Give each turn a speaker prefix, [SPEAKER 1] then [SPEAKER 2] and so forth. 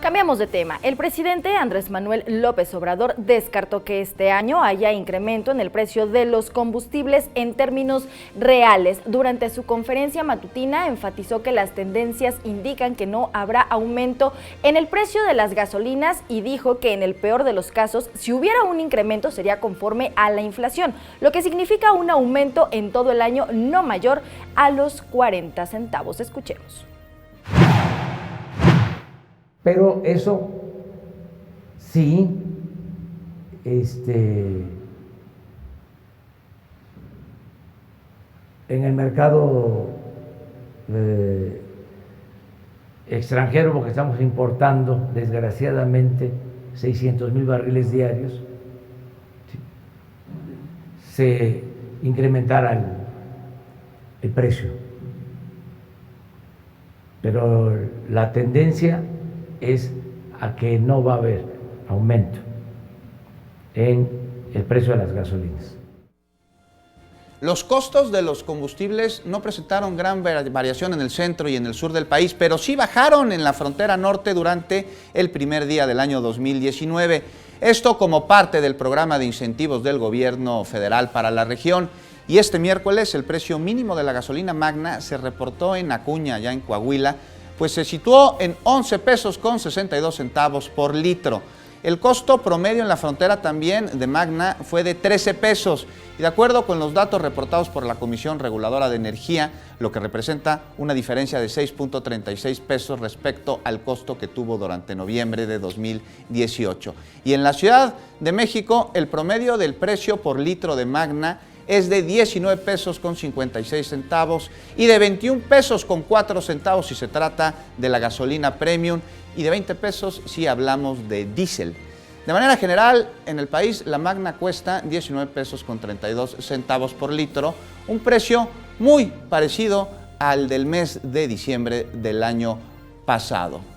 [SPEAKER 1] Cambiamos de tema. El presidente Andrés Manuel López Obrador descartó que este año haya incremento en el precio de los combustibles en términos reales. Durante su conferencia matutina enfatizó que las tendencias indican que no habrá aumento en el precio de las gasolinas y dijo que en el peor de los casos, si hubiera un incremento sería conforme a la inflación, lo que significa un aumento en todo el año no mayor a los 40 centavos. Escuchemos.
[SPEAKER 2] Pero eso sí, en el mercado extranjero, porque estamos importando desgraciadamente 600,000 barriles diarios, se incrementara el precio. Pero la tendencia es a que no va a haber aumento en el precio de las gasolinas.
[SPEAKER 3] Los costos de los combustibles no presentaron gran variación en el centro y en el sur del país, pero sí bajaron en la frontera norte durante el primer día del año 2019. Esto como parte del programa de incentivos del gobierno federal para la región. Y este miércoles el precio mínimo de la gasolina Magna se reportó en Acuña, ya en Coahuila, pues se situó en 11 pesos con 62 centavos por litro. El costo promedio en la frontera también de Magna fue de 13 pesos y de acuerdo con los datos reportados por la Comisión Reguladora de Energía, lo que representa una diferencia de 6.36 pesos respecto al costo que tuvo durante noviembre de 2018. Y en la Ciudad de México, el promedio del precio por litro de Magna es de 19 pesos con 56 centavos y de 21 pesos con 4 centavos si se trata de la gasolina premium y de 20 pesos si hablamos de diésel. De manera general, en el país la Magna cuesta 19 pesos con 32 centavos por litro, un precio muy parecido al del mes de diciembre del año pasado.